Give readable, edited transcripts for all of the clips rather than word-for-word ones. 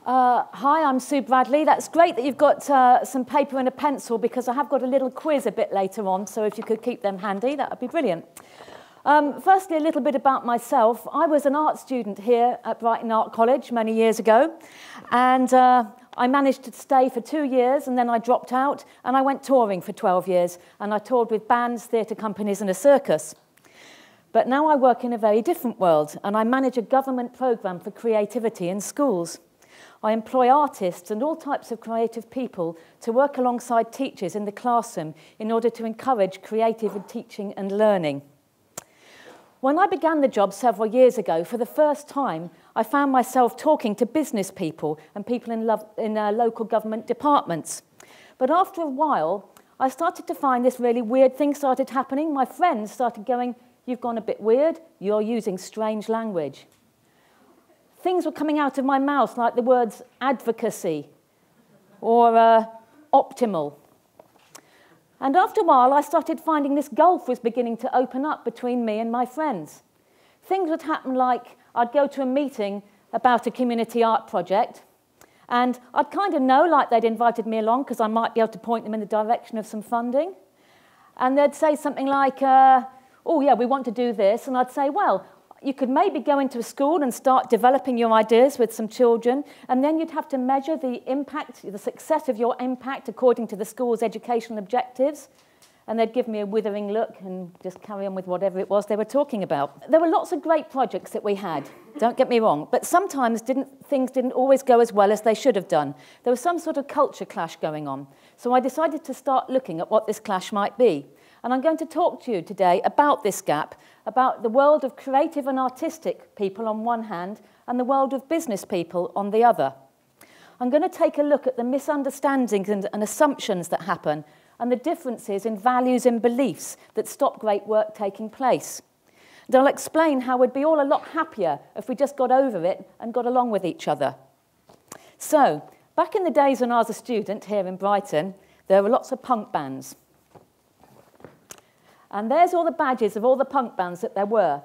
Hi, I'm Sue Bradley. That's great that you've got some paper and a pencil because I have got a little quiz a bit later on, so if you could keep them handy, that would be brilliant. Firstly, a little bit about myself. I was an art student here at Brighton Art College many years ago, and I managed to stay for 2 years, and then I dropped out, and I went touring for 12 years, and I toured with bands, theatre companies, and a circus. But now I work in a very different world, and I manage a government programme for creativity in schools. I employ artists and all types of creative people to work alongside teachers in the classroom in order to encourage creative teaching and learning. When I began the job several years ago, for the first time, I found myself talking to business people and people in local government departments. But after a while, I started to find this really weird thing started happening. My friends started going, "You've gone a bit weird, you're using strange language." Things were coming out of my mouth like the words advocacy or optimal. And after a while, I started finding this gulf was beginning to open up between me and my friends. Things would happen like I'd go to a meeting about a community art project, and I'd kind of know like they'd invited me along because I might be able to point them in the direction of some funding. And they'd say something like, oh yeah, we want to do this. And I'd say, well, you could maybe go into a school and start developing your ideas with some children, and then you'd have to measure the impact, the success of your impact according to the school's educational objectives. And they'd give me a withering look and just carry on with whatever it was they were talking about. There were lots of great projects that we had, don't get me wrong, but sometimes things didn't always go as well as they should have done. There was some sort of culture clash going on. So I decided to start looking at what this clash might be. And I'm going to talk to you today about this gap, about the world of creative and artistic people on one hand and the world of business people on the other. I'm going to take a look at the misunderstandings and assumptions that happen and the differences in values and beliefs that stop great work taking place. And I'll explain how we'd be all a lot happier if we just got over it and got along with each other. So, back in the days when I was a student here in Brighton, there were lots of punk bands. And there's all the badges of all the punk bands that there were.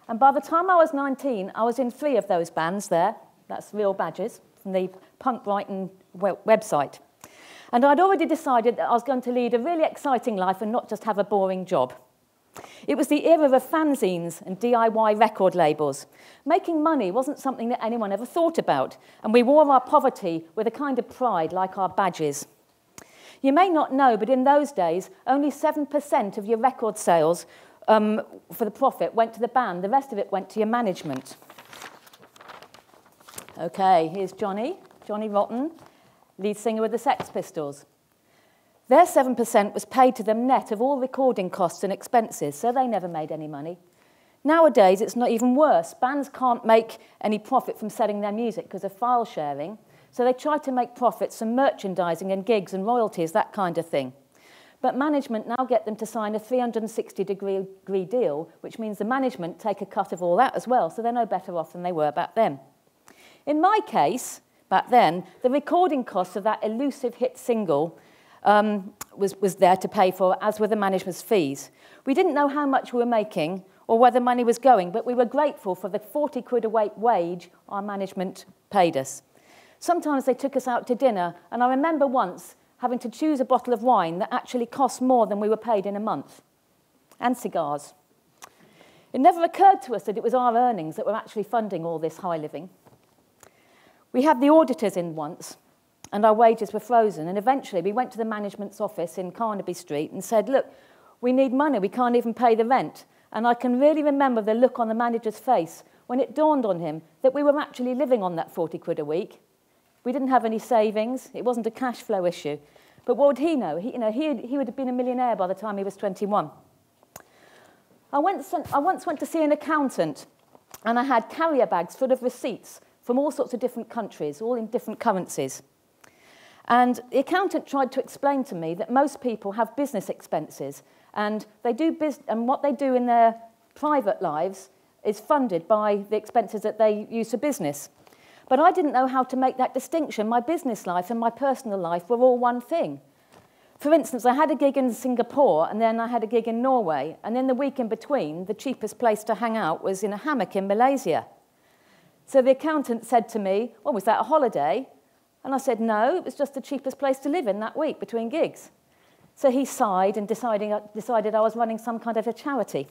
And by the time I was 19, I was in 3 of those bands there. That's real badges from the Punk Brighton website. And I'd already decided that I was going to lead a really exciting life and not just have a boring job. It was the era of fanzines and DIY record labels. Making money wasn't something that anyone ever thought about, and we wore our poverty with a kind of pride like our badges. You may not know, but in those days, only 7% of your record sales for the profit went to the band. The rest of it went to your management. Okay, here's Johnny Rotten, lead singer with the Sex Pistols. Their 7% was paid to them net of all recording costs and expenses, so they never made any money. Nowadays, it's not even worse. Bands can't make any profit from selling their music because of file sharing. So they try to make profits from merchandising and gigs and royalties, that kind of thing. But management now get them to sign a 360-degree deal, which means the management take a cut of all that as well, so they're no better off than they were back then. In my case, back then, the recording costs of that elusive hit single was there to pay for, as were the management's fees. We didn't know how much we were making or where the money was going, but we were grateful for the 40 quid a week wage our management paid us. Sometimes they took us out to dinner, and I remember once having to choose a bottle of wine that actually cost more than we were paid in a month, and cigars. It never occurred to us that it was our earnings that were actually funding all this high living. We had the auditors in once, and our wages were frozen, and eventually we went to the management's office in Carnaby Street and said, look, we need money, we can't even pay the rent. And I can really remember the look on the manager's face when it dawned on him that we were actually living on that 40 quid a week. We didn't have any savings. It wasn't a cash flow issue. But what would he know? He would have been a millionaire by the time he was 21. I once went to see an accountant, and I had carrier bags full of receipts from all sorts of different countries, all in different currencies. And the accountant tried to explain to me that most people have business expenses, and what they do in their private lives is funded by the expenses that they use for business. But I didn't know how to make that distinction. My business life and my personal life were all one thing. For instance, I had a gig in Singapore, and then I had a gig in Norway, and in the week in between, the cheapest place to hang out was in a hammock in Malaysia. So the accountant said to me, well, was that a holiday? And I said, no, it was just the cheapest place to live in that week between gigs. So he sighed and decided I was running some kind of a charity.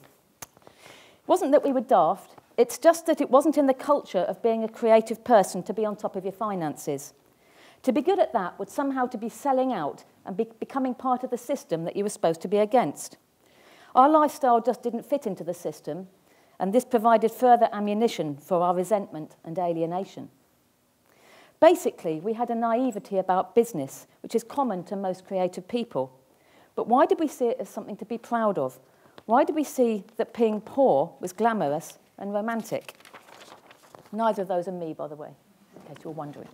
It wasn't that we were daft, it's just that it wasn't in the culture of being a creative person to be on top of your finances. To be good at that would somehow to be selling out and becoming part of the system that you were supposed to be against. Our lifestyle just didn't fit into the system, and this provided further ammunition for our resentment and alienation. Basically, we had a naivety about business, which is common to most creative people. But why did we see it as something to be proud of? Why did we see that being poor was glamorous and romantic? Neither of those are me, by the way, in case you're wondering.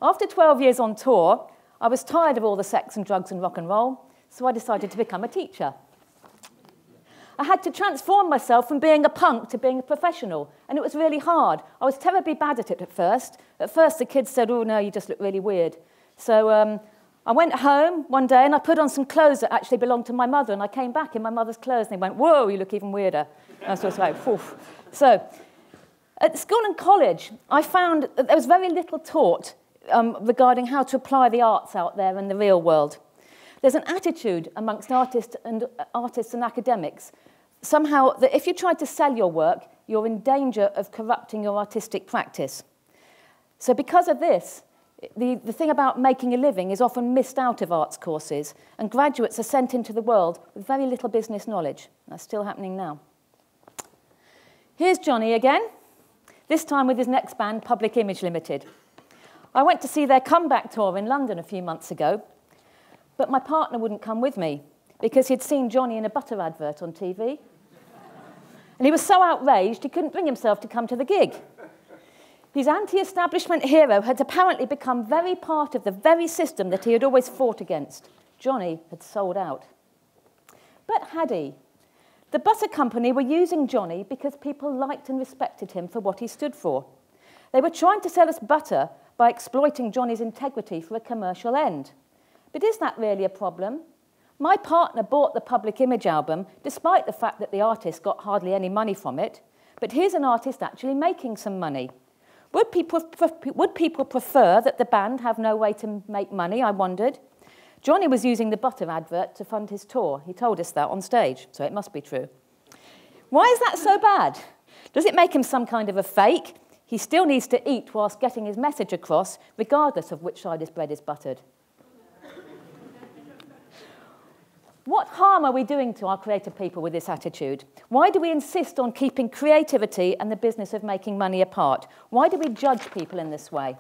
After 12 years on tour, I was tired of all the sex and drugs and rock and roll, so I decided to become a teacher. I had to transform myself from being a punk to being a professional, and it was really hard. I was terribly bad at it at first. At first, the kids said, oh, no, you just look really weird. So I went home one day, and I put on some clothes that actually belonged to my mother, and I came back in my mother's clothes, and they went, whoa, you look even weirder. And I was just like, poof. So at school and college, I found that there was very little taught regarding how to apply the arts out there in the real world. There's an attitude amongst artists and academics, somehow, that if you try to sell your work, you're in danger of corrupting your artistic practice. So because of this, the thing about making a living is often missed out of arts courses, and graduates are sent into the world with very little business knowledge. That's still happening now. Here's Johnny again, this time with his next band, Public Image Limited. I went to see their comeback tour in London a few months ago, but my partner wouldn't come with me because he'd seen Johnny in a butter advert on TV. And he was so outraged he couldn't bring himself to come to the gig. His anti-establishment hero had apparently become very part of the very system that he had always fought against. Johnny had sold out. But had he? The butter company were using Johnny because people liked and respected him for what he stood for. They were trying to sell us butter by exploiting Johnny's integrity for a commercial end. But is that really a problem? My partner bought the Public Image album, despite the fact that the artist got hardly any money from it. But here's an artist actually making some money. Would people prefer that the band have no way to make money, I wondered. Johnny was using the butter advert to fund his tour. He told us that on stage, so it must be true. Why is that so bad? Does it make him some kind of a fake? He still needs to eat whilst getting his message across, regardless of which side his bread is buttered. What harm are we doing to our creative people with this attitude? Why do we insist on keeping creativity and the business of making money apart? Why do we judge people in this way?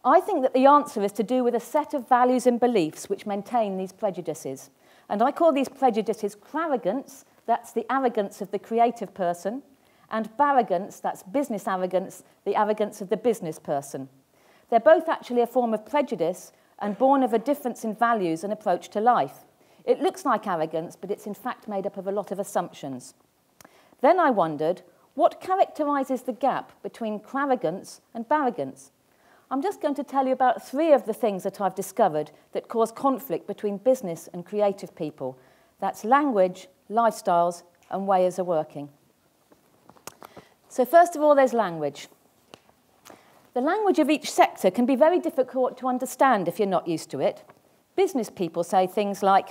I think that the answer is to do with a set of values and beliefs which maintain these prejudices. And I call these prejudices Crarrogance, that's the arrogance of the creative person, and Barrogance, that's business arrogance, the arrogance of the business person. They're both actually a form of prejudice and born of a difference in values and approach to life. It looks like arrogance, but it's in fact made up of a lot of assumptions. Then I wondered, what characterises the gap between Crarrogance and Barrogance? I'm just going to tell you about 3 of the things that I've discovered that cause conflict between business and creative people. That's language, lifestyles, and ways of working. So first of all, there's language. The language of each sector can be very difficult to understand if you're not used to it. Business people say things like,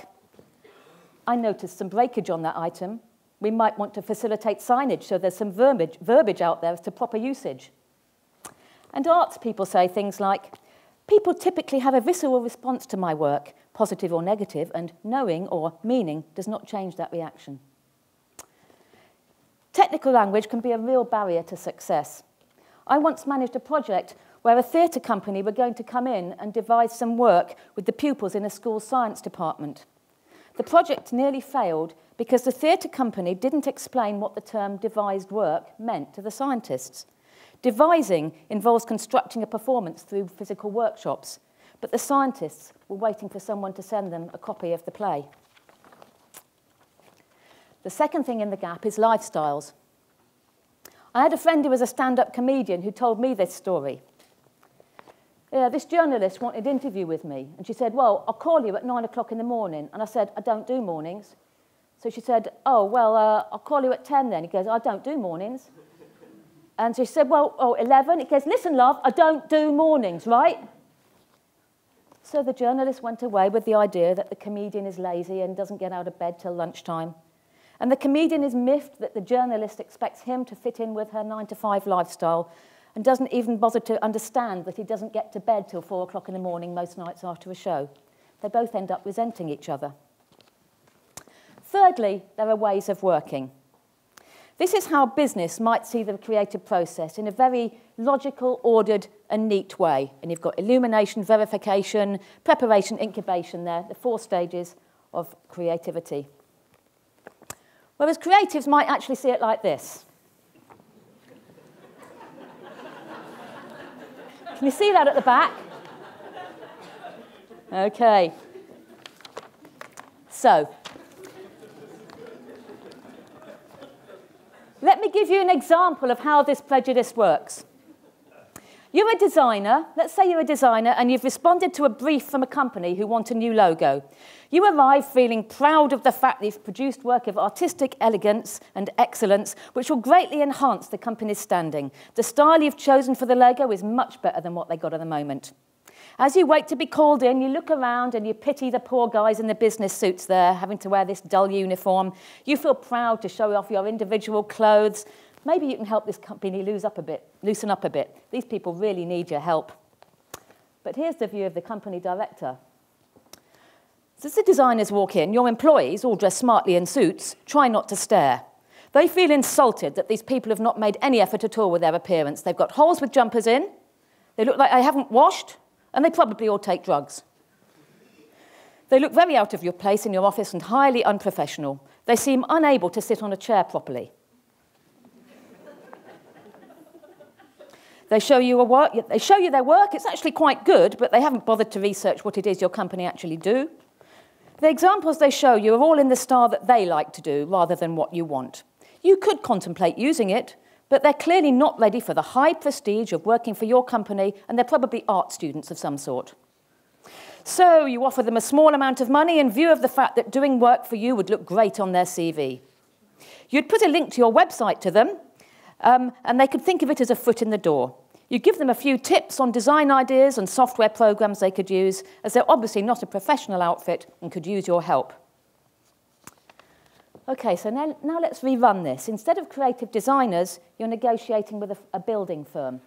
I noticed some breakage on that item. We might want to facilitate signage so there's some verbiage out there as to proper usage. And arts people say things like, people typically have a visceral response to my work, positive or negative, and knowing or meaning does not change that reaction. Technical language can be a real barrier to success. I once managed a project where a theatre company were going to come in and devise some work with the pupils in a school science department. The project nearly failed because the theatre company didn't explain what the term devised work meant to the scientists. Devising involves constructing a performance through physical workshops, but the scientists were waiting for someone to send them a copy of the play. The second thing in the gap is lifestyles. I had a friend who was a stand-up comedian who told me this story. This journalist wanted an interview with me, and she said, well, I'll call you at 9 o'clock in the morning. And I said, I don't do mornings. So she said, oh, well, I'll call you at 10 then. He goes, I don't do mornings. And so she said, well, 11. He goes, listen, love, I don't do mornings, right? So the journalist went away with the idea that the comedian is lazy and doesn't get out of bed till lunchtime. And the comedian is miffed that the journalist expects him to fit in with her 9-to-5 lifestyle and doesn't even bother to understand that he doesn't get to bed till 4 o'clock in the morning most nights after a show. They both end up resenting each other. Thirdly, there are ways of working. This is how business might see the creative process in a very logical, ordered, and neat way. And you've got illumination, verification, preparation, incubation there, the 4 stages of creativity. Whereas creatives might actually see it like this. Can you see that at the back? Okay. So, let me give you an example of how this prejudice works. You're a designer, let's say you're a designer, and you've responded to a brief from a company who want a new logo. You arrive feeling proud of the fact that you've produced work of artistic elegance and excellence, which will greatly enhance the company's standing. The style you've chosen for the logo is much better than what they got at the moment. As you wait to be called in, you look around and you pity the poor guys in the business suits there, having to wear this dull uniform. You feel proud to show off your individual clothes. Maybe you can help this company loosen up a bit. These people really need your help. But here's the view of the company director. So as the designers walk in, your employees, all dressed smartly in suits, try not to stare. They feel insulted that these people have not made any effort at all with their appearance. They've got holes with jumpers in, they look like they haven't washed, and they probably all take drugs. They look very out of your place in your office and highly unprofessional. They seem unable to sit on a chair properly. They show you their work. It's actually quite good, but they haven't bothered to research what it is your company actually do. The examples they show you are all in the style that they like to do, rather than what you want. You could contemplate using it, but they're clearly not ready for the high prestige of working for your company, and they're probably art students of some sort. So you offer them a small amount of money in view of the fact that doing work for you would look great on their CV. You'd put a link to your website to them, and they could think of it as a foot in the door. You give them a few tips on design ideas and software programs they could use, as they're obviously not a professional outfit and could use your help. OK, so now let's rerun this. Instead of creative designers, you're negotiating with a building firm.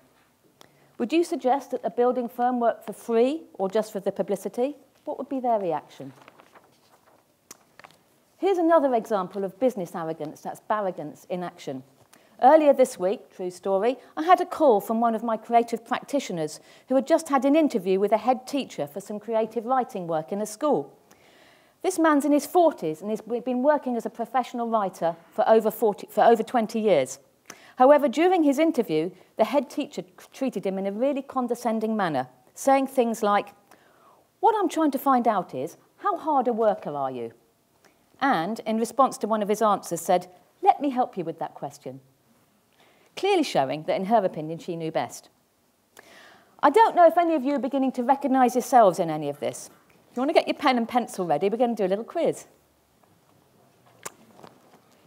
Would you suggest that a building firm work for free or just for the publicity? What would be their reaction? Here's another example of business arrogance, that's barrogance in action. Earlier this week, true story, I had a call from one of my creative practitioners who had just had an interview with a head teacher for some creative writing work in a school. This man's in his 40s and has been working as a professional writer for over 20 years. However, during his interview, the head teacher treated him in a really condescending manner, saying things like, "What I'm trying to find out is, how hard a worker are you?" And, in response to one of his answers, said, "Let me help you with that question." Clearly showing that, in her opinion, she knew best. I don't know if any of you are beginning to recognise yourselves in any of this. If you want to get your pen and pencil ready, we're going to do a little quiz.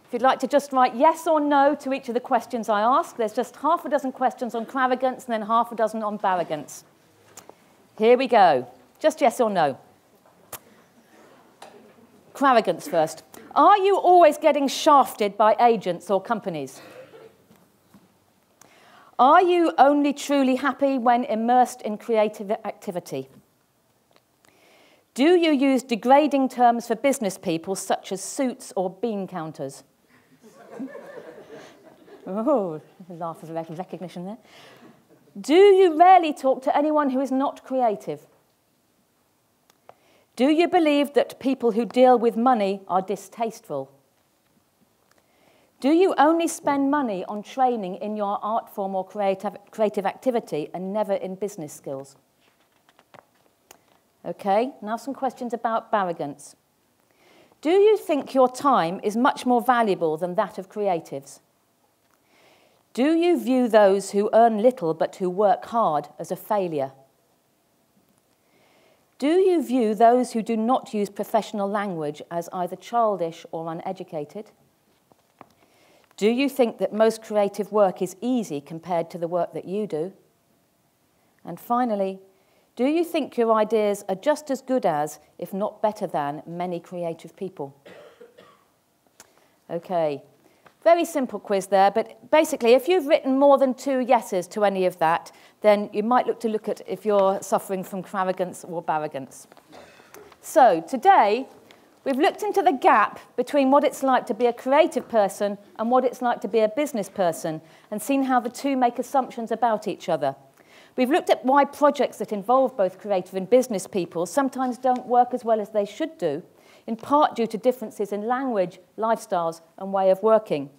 If you'd like to just write yes or no to each of the questions I ask, there's just half a dozen questions on Crarrogance and then half a dozen on barrogance. Here we go. Just yes or no. Crarrogance first. Are you always getting shafted by agents or companies? Are you only truly happy when immersed in creative activity? Do you use degrading terms for business people such as suits or bean counters? Oh, laugh of recognition there. Do you rarely talk to anyone who is not creative? Do you believe that people who deal with money are distasteful? Do you only spend money on training in your art form or creative activity and never in business skills? OK, now some questions about barrogance. Do you think your time is much more valuable than that of creatives? Do you view those who earn little but who work hard as a failure? Do you view those who do not use professional language as either childish or uneducated? Do you think that most creative work is easy compared to the work that you do? And finally, do you think your ideas are just as good as, if not better than, many creative people? Okay, very simple quiz there, but basically if you've written more than 2 yeses to any of that, then you might look at if you're suffering from Crarrogance or Barrogance. So today, we've looked into the gap between what it's like to be a creative person and what it's like to be a business person, and seen how the two make assumptions about each other. We've looked at why projects that involve both creative and business people sometimes don't work as well as they should do, in part due to differences in language, lifestyles, and way of working.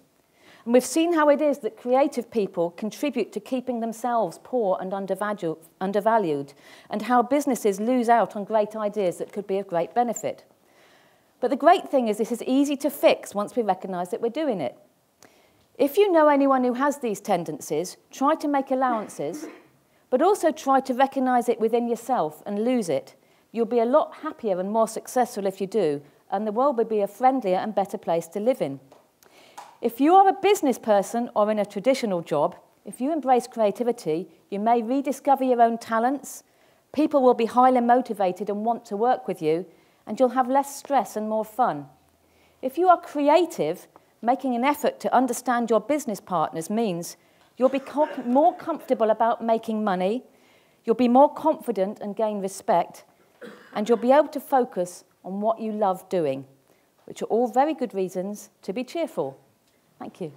And we've seen how it is that creative people contribute to keeping themselves poor and undervalued, and how businesses lose out on great ideas that could be of great benefit. But the great thing is this is easy to fix once we recognise that we're doing it. If you know anyone who has these tendencies, try to make allowances, but also try to recognise it within yourself and lose it. You'll be a lot happier and more successful if you do, and the world will be a friendlier and better place to live in. If you are a business person or in a traditional job, if you embrace creativity, you may rediscover your own talents, people will be highly motivated and want to work with you, and you'll have less stress and more fun. If you are creative, making an effort to understand your business partners means you'll be more comfortable about making money, you'll be more confident and gain respect, and you'll be able to focus on what you love doing, which are all very good reasons to be cheerful. Thank you.